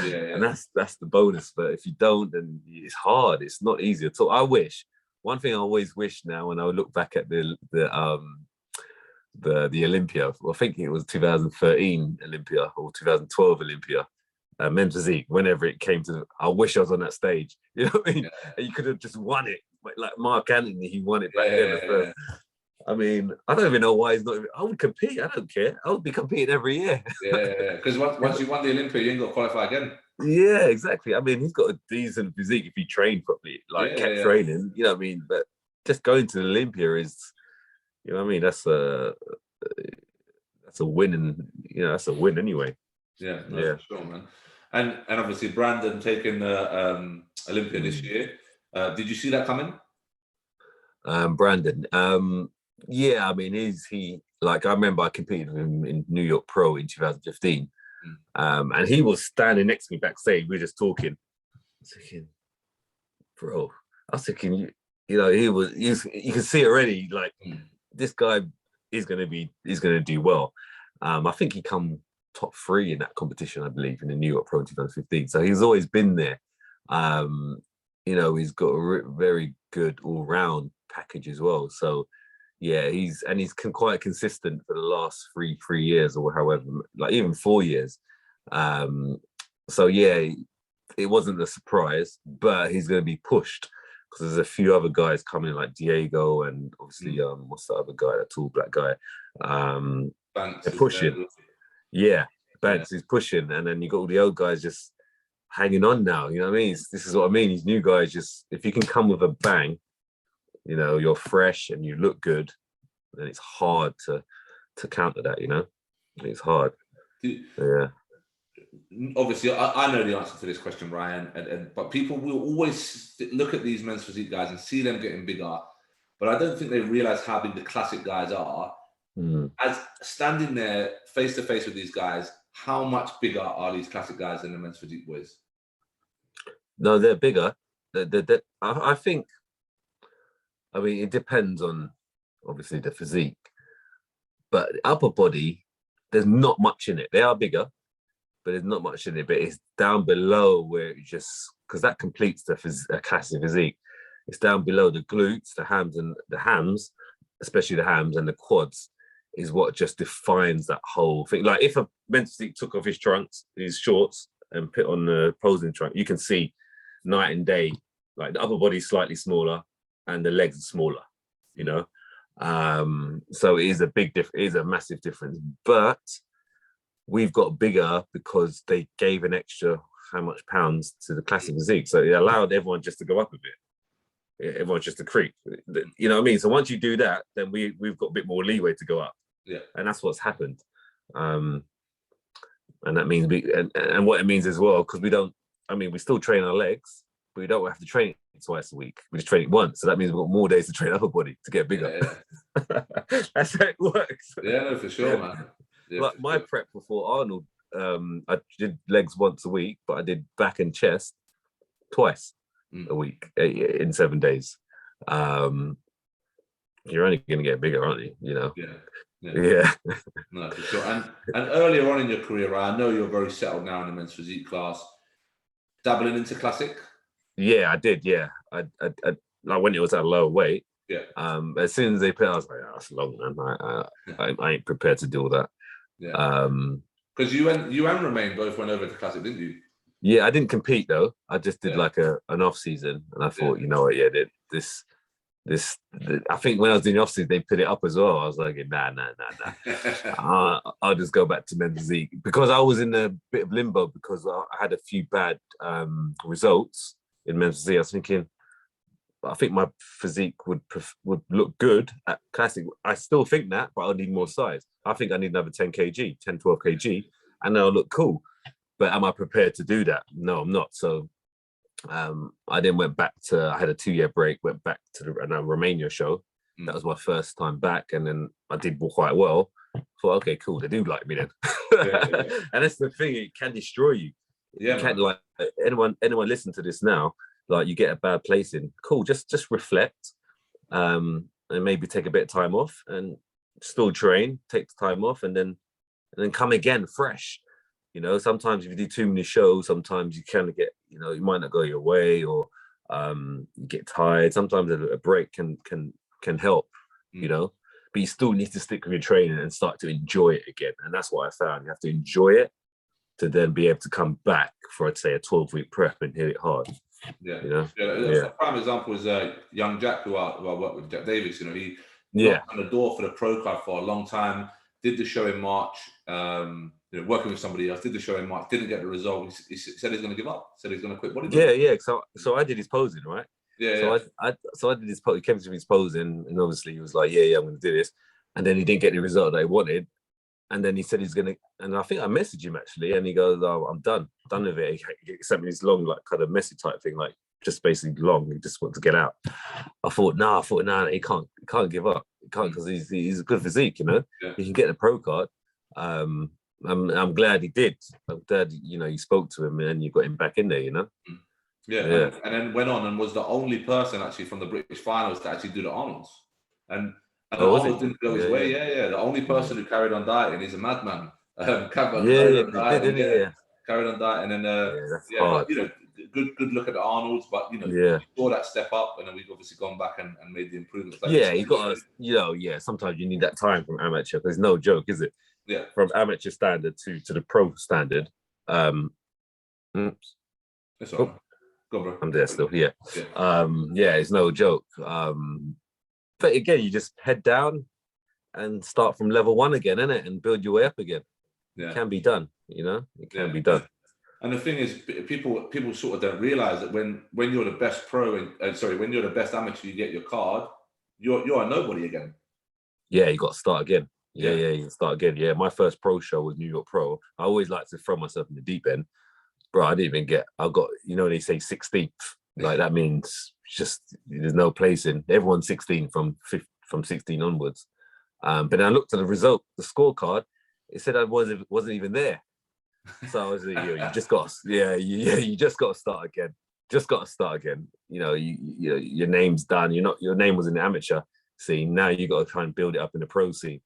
Yeah. And that's the bonus. But if you don't, then it's hard. It's not easy at all. I wish, one thing I always wish now when I would look back at the Olympia, well, thinking it was 2013 Olympia or 2012 Olympia, men's physique, whenever it came to, I wish I was on that stage. You know what I mean? Yeah. And you could have just won it. Like Mark Anthony, he won it back Yeah, then. Yeah. I mean, I don't even know why he's not. I would compete. I don't care. I would be competing every year. Yeah, because once you won the Olympia, you ain't got to qualify again. Yeah, exactly. I mean, he's got a decent physique if he trained properly, like kept training. You know what I mean? But just going to the Olympia is, you know what I mean? That's a win, and you know that's a win anyway. Yeah, no, for sure, man. And obviously Brandon taking the Olympia this year. Did you see that coming? Brandon, yeah, I mean, he like, I remember I competed with him in New York Pro in 2015, and he was standing next to me backstage. We were just talking. I was thinking, bro, I was thinking, you know, you can see already, like, this guy is going to do well. I think he come top 3 in that competition, I believe, in the New York Pro in 2015. So he's always been there. You know, he's got a very good all-round package as well. So yeah, he's quite consistent for the last three years, or however, like even 4 years. So yeah, it wasn't a surprise, but he's going to be pushed because there's a few other guys coming, like Diego, and obviously what's the other guy, that tall black guy? They're pushing. Yeah, Banks is pushing, and then you got all the old guys just hanging on now. You know what I mean? This is what I mean. These new guys, just, if you can come with a bang, you know, you're fresh and you look good, then it's hard to counter that. You know, it's hard. Yeah. Obviously, I know the answer to this question, Ryan, but people will always look at these men's physique guys and see them getting bigger, but I don't think they realize how big the classic guys are. As standing there face to face with these guys, how much bigger are these classic guys than the men's physique boys? No, they're bigger. I think, I mean, it depends on obviously the physique, but upper body, there's not much in it. They are bigger, but there's not much in it. But it's down below where it just, because that completes the classic physique. It's down below the glutes, the hams, especially the hams and the quads, is what just defines that whole thing. Like if a men's physique took off his trunks, his shorts, and put on the posing trunk, you can see night and day. Like the upper body's slightly smaller and the legs are smaller, you know. So it is a massive difference. But we've got bigger because they gave an extra how much pounds to the classic physique, so it allowed everyone just to go up a bit. Everyone's just to creep, you know what I mean? So once you do that, then we've got a bit more leeway to go up. Yeah, and that's what's happened. And that means and what it means as well, because we still train our legs, but we don't have to train it twice a week. We just train it once. So that means we've got more days to train upper body to get bigger. Yeah. That's how it works. Yeah, no, for sure, man. Yeah, like my prep before Arnold, I did legs once a week, but I did back and chest twice a week in 7 days. You're only going to get bigger, aren't you? You know. Yeah. No, for sure. And earlier on in your career, I know you're very settled now in the men's physique class. Dabbling into classic? Yeah, I did. Yeah, I like when it was at a lower weight. Yeah. As soon as they put, I was like, oh, that's long, man. I ain't prepared to do all that. Yeah. Because you and Romain both went over to classic, didn't you? Yeah, I didn't compete though. I just did like an off season, and I thought, you know what? Yeah, this. I think when I was doing the off season, they put it up as well. I was like, nah. I'll just go back to men's physique, because I was in a bit of limbo because I had a few bad results in men's physique. I was thinking, I think my physique would look good at classic. I still think that, but I'll need more size. I think I need another 10 kg, 10, 12 kg, and then I'll look cool. But am I prepared to do that? No, I'm not. So I then went back I had a 2-year break, went back to the Romania show. That was my first time back, and then I did quite well. Thought, okay, cool, they do like me then. And that's the thing, it can destroy you. Yeah, you can't, like, anyone listen to this now, like, you get a bad placing, cool, just reflect, and maybe take a bit of time off and still train, take the time off, and then come again fresh. You know, sometimes if you do too many shows, sometimes you kind of get, you know, you might not go your way, or you get tired. Sometimes a break can help, you know, but you still need to stick with your training and start to enjoy it again. And that's what I found. You have to enjoy it to then be able to come back for, I'd say, a 12-week prep and hit it hard. Yeah, you know? A prime example is young Jack, who I worked with, Jack Davis. You know, he knocked on the door for the pro card for a long time. Did the show in March. You know, working with somebody else, did the show in March, didn't get the result. He said he's going to give up. Said he's going to quit bodybuilding. Yeah. So I did his posing, right? So I did his he came to his posing, and obviously he was like, yeah, I'm going to do this, and then he didn't get the result that I wanted. And then he said he's gonna, and I think I messaged him actually, and he goes, "Oh, I'm done with it." He sent me this long, like, kind of message type thing, like just basically long. He just wants to get out. I thought, nah, he can't give up. He can't, because he's a good physique, you know. Yeah. He can get the pro card. I'm glad he did. I'm glad, you know, you spoke to him and you got him back in there, you know. Yeah. And then went on and was the only person actually from the British finals to actually do the Arnolds. And Arnold didn't go his way. Yeah. The only person who carried on dieting, he's a madman. Carried on dieting, and then but, you know, good look at the Arnolds, but, you know, you saw that step up, and then we've obviously gone back and made the improvements. Like, you got to, you know, sometimes you need that time from amateur. There's no joke, is it? Yeah. From amateur standard to the pro standard. Oops. That's all right. Go on, bro. I'm there still. Yeah. It's no joke. But again, you just head down and start from level one again, innit? And build your way up again. Yeah. It can be done, you know? It can be done. And the thing is, people sort of don't realize that when you're the best pro, when you're the best amateur, you get your card, you're a nobody again. Yeah, you got to start again. Yeah, you can start again. Yeah, my first pro show was New York Pro. I always like to throw myself in the deep end. Bro, I didn't even I got, you know, they say 16th. Like, that means just there's no place in. Everyone's 16 from 16 onwards. But then I looked at the result, the scorecard. It said I wasn't even there. So I was like, you just got, you just got to start again. Just got to start again. You know, your name's done. Your name was in the amateur scene. Now you got to try and build it up in the pro scene.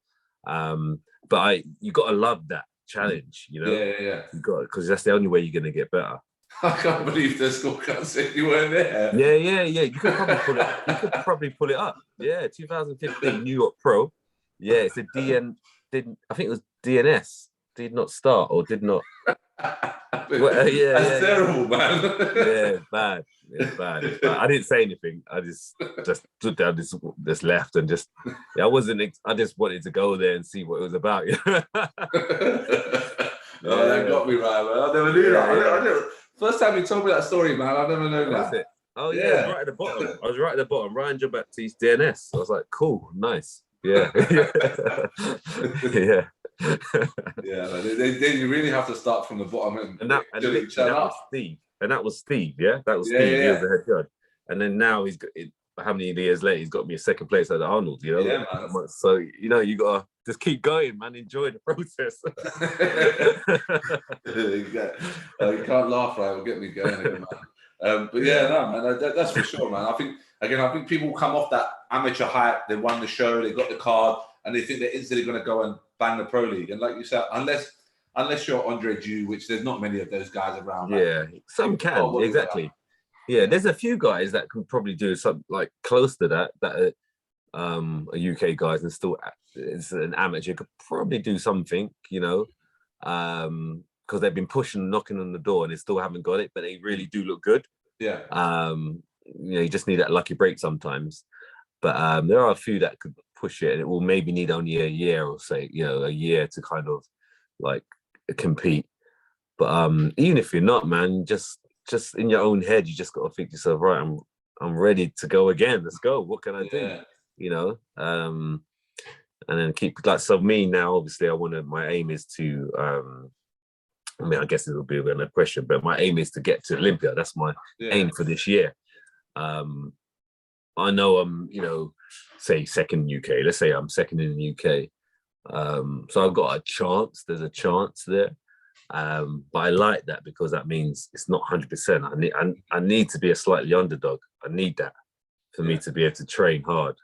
But you got to love that challenge. You know, you got, because that's the only way you're going to get better. I can't believe the scorecard said you weren't there. Yeah. You could probably pull it. You could probably pull it up. Yeah, 2015 New York Pro. Yeah, it's a DN. I think it was DNS. Did not start or did not. That's terrible, man. It's bad. I didn't say anything. I just stood down, just left, and just. I just wanted to go there and see what it was about. That got me right, man. I never knew that. I never. First time you told me that story, man, I never known that. It? Oh yeah, right at the bottom. I was right at the bottom. Ryan John-Baptiste, DNS. I was like, cool, nice. Yeah. Yeah, you really have to start from the bottom. And that was Steve. And that was Steve, yeah? That was Steve. He was the head judge. And then now he's got, how many years later, he's got me a second place at the Arnolds, you know? Yeah, man. So, you know, you got to just keep going, man. Enjoy the process. You can't laugh, right? It'll get me going here, man. But yeah, no, man, that's for sure, man. I think people come off that amateur hype. They won the show, they got the card, and they think they're instantly going to go and bang the pro league. And like you said, unless you're Andre Dew, which there's not many of those guys around. Yeah, some can, exactly. Yeah, there's a few guys that can probably do something like close to that are UK guys, and still is an amateur, could probably do something, you know, because they've been pushing, knocking on the door, and they still haven't got it, but they really do look good. Yeah. You know, you just need that lucky break sometimes. But there are a few that could push it, and it will maybe need only a year or say, you know, a year to kind of like compete. But even if you're not, man, just in your own head, you just got to think to yourself, right, I'm ready to go again. Let's go. What can I do? You know, and then keep, like, so me now, obviously my aim is to, I mean, I guess it'll be another question, but my aim is to get to Olympia. That's my aim for this year. I know I'm, you know, say second UK. Let's say I'm second in the UK. So I've got a chance. There's a chance there. But I like that because that means it's not 100%. I need to be a slightly underdog. I need that for me to be able to train hard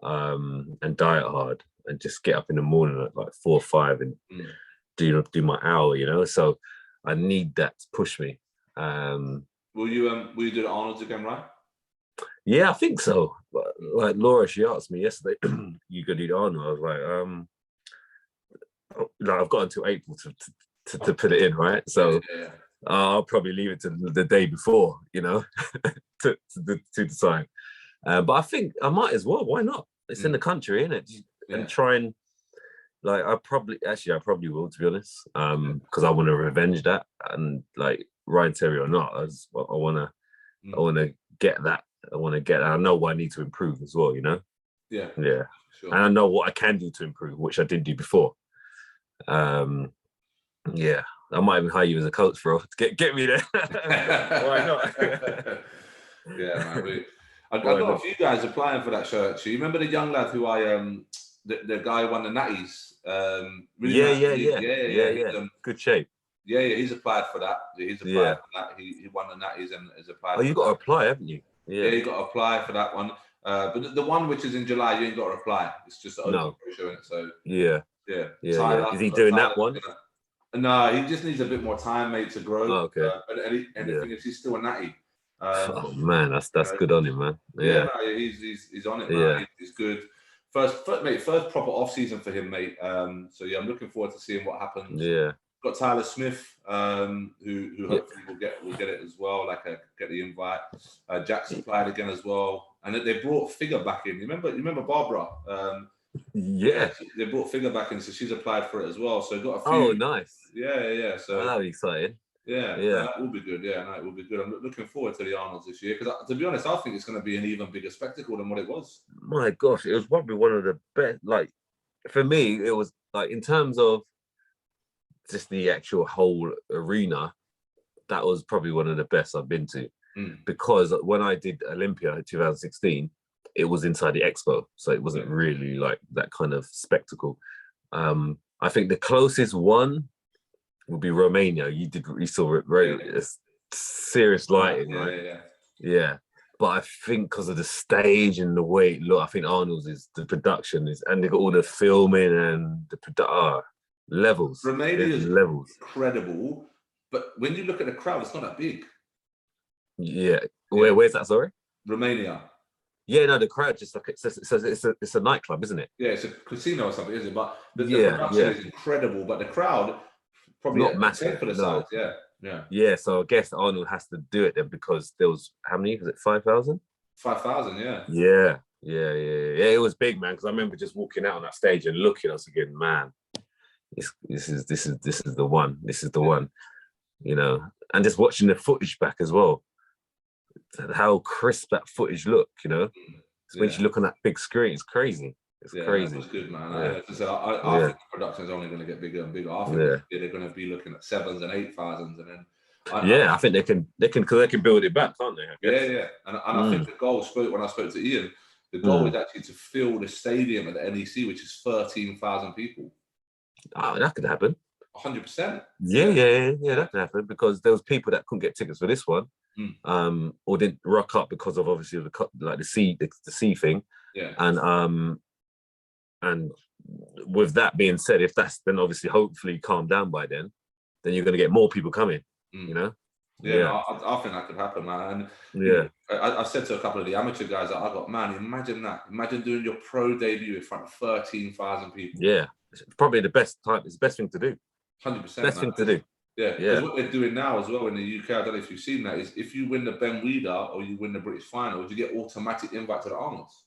and diet hard and just get up in the morning at like 4 or 5 and do my hour, you know. So I need that to push me. Will you do the Arnolds again, right? Yeah, I think so. But like Laura, she asked me yesterday, "You gonna do the Arnold?" I was like, I've got until April to put it in, right? So I'll probably leave it to the day before, you know, to decide. But I think I might as well. Why not? It's in the country, isn't it? And try and like I probably will, to be honest, because I want to revenge that, and like Ryan Terry or not, I want to get that. I want to get that. I know what I need to improve as well, you know. Yeah. Sure. And I know what I can do to improve, which I didn't do before. Yeah, I might even hire you as a coach, bro, to get me there. Why not? Yeah, man. I got a few guys applying for that shirt. So you remember the young lad who the guy who won the Natties? Yeah. Good shape. Yeah, he's applied for that. He's applied for that. He won the Natties and has applied. Oh, you got to apply, haven't you? Yeah, you got to apply for that one. But the one which is in July, you ain't got to apply. It's just an open show, innit? So yeah. Tyler, is he doing that one? No, he just needs a bit more time, mate, to grow. Oh, okay. And the thing is, he's still a natty. Oh man, that's good on him, man. Yeah, no, he's on it, man. He's good. First proper off season for him, mate. So yeah, I'm looking forward to seeing what happens. Yeah. Got Tyler Smith, who hopefully will get it as well. Like get the invite. Jackson applied again as well, and they brought Figure back in. You remember Barbara? Yeah, they brought Figure back in, so she's applied for it as well. So got a few. Oh, nice. Yeah. So that'll be exciting. Yeah, that will be good. Yeah, no, it will be good. I'm looking forward to the Arnolds this year because, to be honest, I think it's going to be an even bigger spectacle than what it was. My gosh, it was probably one of the best. Like for me, it was like in terms of just the actual whole arena, that was probably one of the best I've been to. Because when I did Olympia in 2016, it was inside the expo, so it wasn't really like that kind of spectacle. I think the closest one would be Romania. You saw it very serious lighting, right? Yeah. But I think because of the stage and the way it looked, I think Arnold's is the production is, and they got all the filming and the levels. Romania is incredible, but when you look at the crowd, it's not that big. Yeah. Where's that? Sorry. Romania. Yeah, no, the crowd just like it's a nightclub, isn't it? Yeah, it's a casino or something, isn't it? But the production is incredible, but the crowd probably not massive for the size. Yeah. So I guess Arnold has to do it then because there was how many? Was it 5,000? 5,000, yeah. Yeah. It was big, man. Because I remember just walking out on that stage and looking. I was thinking, man, this is the one. This is the one. You know, and just watching the footage back as well. How crisp that footage looked, you know. When you look on that big screen, it's crazy. It's crazy. It's good, man. I think the production is only going to get bigger and bigger. I think they're going to be looking at 7,000s and 8,000s, and then I think they can because they can build it back, can't they? Yeah. And I think the goal when I spoke to Ian, the goal is actually to fill the stadium at the NEC, which is 13,000 people. Oh, that could happen. 100%. Yeah, that could happen because there was people that couldn't get tickets for this one, or didn't rock up because of obviously the sea thing. Yeah. And with that being said, if that's then obviously hopefully calmed down by then you're going to get more people coming. You know. Yeah. I think that could happen, man. And I said to a couple of the amateur guys that I got, man, imagine that. Imagine doing your pro debut in front of 13,000 people. Yeah, it's probably the best time. It's the best thing to do. 100%. Best thing to do. Yeah, because what they're doing now as well in the UK, I don't know if you've seen that, is if you win the Ben Weider or you win the British finals, you get automatic invite to the Arnolds.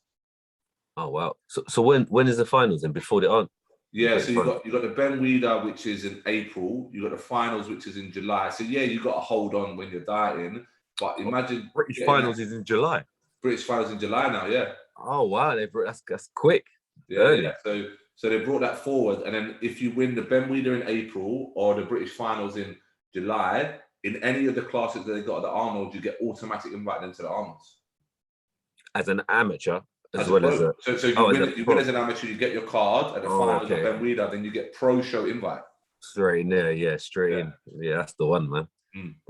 Oh wow! So when is the finals then? Before the Arnolds? Yeah, so you got the Ben Weider, which is in April. You got the finals, which is in July. So yeah, you got to hold on when you're dieting. But imagine British finals is in July. British finals in July now. Yeah. Oh wow! That's quick. Yeah. So they brought that forward, and then if you win the Ben Weider in April or the British finals in July, in any of the classes that they got at the Arnold, you get automatic invite into the Arnolds. As an amateur, as well as a... So you win as an amateur, you get your card at the finals of Ben Weider, then you get pro show invite. Straight in there, straight in. Yeah, that's the one, man.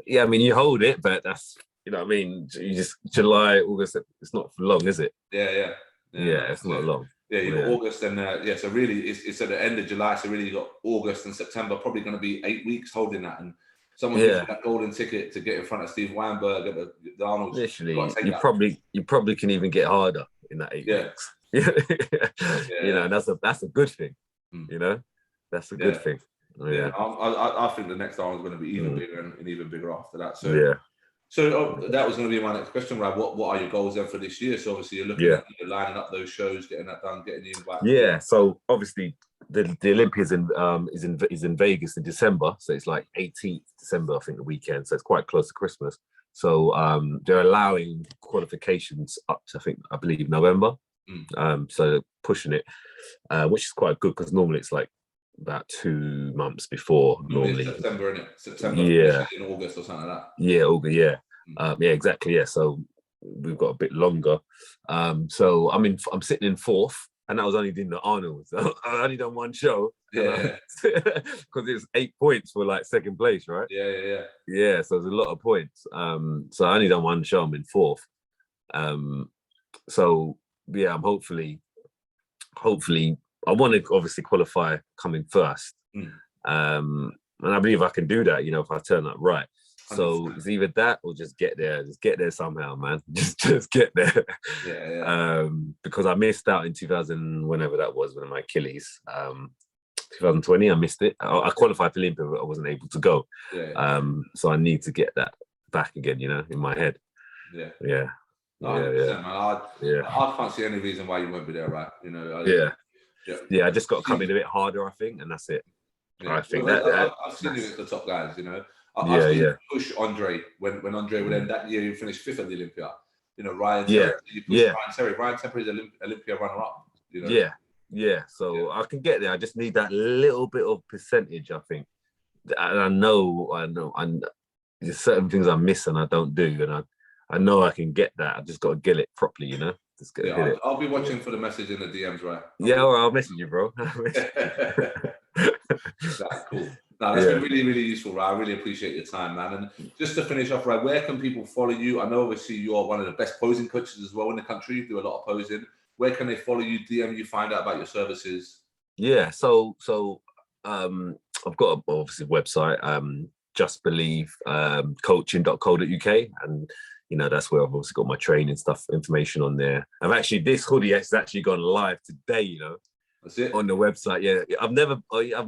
Yeah, I mean, you hold it, but that's, you know what I mean? You just, July, August, it's not for long, is it? Yeah, it's not long. Yeah, you got August and so really it's at the end of July. So really you got August and September, probably going to be 8 weeks holding that. And someone gives you that golden ticket to get in front of Steve Weinberg at the Arnolds. Literally, you probably can even get harder in that 8 weeks. You know, that's a good thing. You know, that's a good thing. I think the next Arnold's going to be even bigger and even bigger after that. So So that was going to be my next question, right? What are your goals then for this year? So obviously you're looking at lining up those shows, getting that done, getting the invite. Yeah. So obviously the Olympian is in Vegas in December. So it's like 18th December, I think, the weekend. So it's quite close to Christmas. So they're allowing qualifications up to I believe November. So pushing it, which is quite good because normally it's like about 2 months before. Normally September, isn't it? September, in August or something like that. Yeah, August, exactly. Yeah, so we've got a bit longer. So I'm sitting in 4th, and that was only doing the Arnolds. I only done one show. Because it's 8 points for like 2nd place, right? Yeah. So there's a lot of points. So I only done one show. I'm in 4th. So yeah, I'm hopefully I want to obviously qualify coming first. And I believe I can do that, you know, if I turn up right. So 100%. It's either that or just get there somehow, man. Just get there. Because I missed out in 2000, whenever that was, when my Achilles. 2020, I missed it. I qualified for Olympia, but I wasn't able to go. So I need to get that back again, you know, in my head. Man. I can't see any reason why you won't be there, right? You know. I just got to come in a bit harder, I think, and that's it. I think I've seen you with the top guys, you know. I've seen you push Andre when Andre would end that year. You finished 5th at the Olympia. You know, Ryan. You pushed Ryan Terry. Ryan Terry is Olympia runner-up. You know. So I can get there. I just need that little bit of percentage, I think. And I know. There's certain things I miss and I don't do, and I know I can get that. I just got to get it properly, you know. I'll be watching for the message in the DMs, right? I'll message you, bro. That's cool. No, that's been really, really useful, right? I really appreciate your time, man. And just to finish off, right, where can people follow you? I know obviously you're one of the best posing coaches as well in the country. You do a lot of posing. Where can they follow you, DM you, find out about your services? Yeah, so I've got obviously a website, Just Believe coaching.co.uk, and you know, that's where I've also got my training stuff, information on there. This hoodie has actually gone live today, you know. That's it. On the website, I've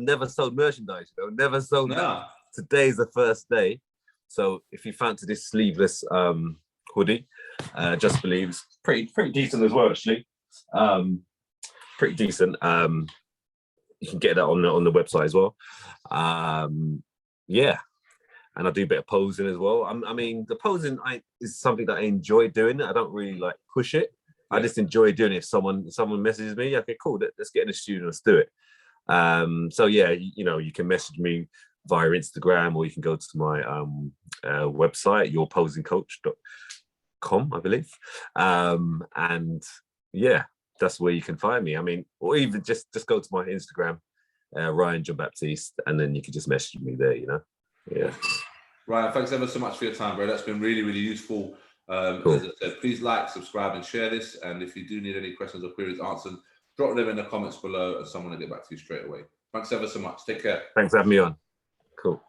never sold merchandise, you know, never sold that. Today's the first day. So if you fancy this sleeveless hoodie, Just Believe, it's pretty decent as well, actually. Pretty decent. You can get that on the website as well. And I do a bit of posing as well. I mean, the posing is something that I enjoy doing. I don't really like push it. I just enjoy doing it. If someone messages me, okay, cool, let's get in the studio, let's do it. So yeah, you know, you can message me via Instagram, or you can go to my website, yourposingcoach.com, I believe. And yeah, that's where you can find me. I mean, or even just go to my Instagram, Ryan John-Baptiste, and then you can just message me there, you know. Ryan, thanks ever so much for your time, bro. That's been really, really useful. As I said, please like, subscribe, and share this. And if you do need any questions or queries answered, drop them in the comments below, and someone will get back to you straight away. Thanks ever so much. Take care. Thanks for having me on. Cool.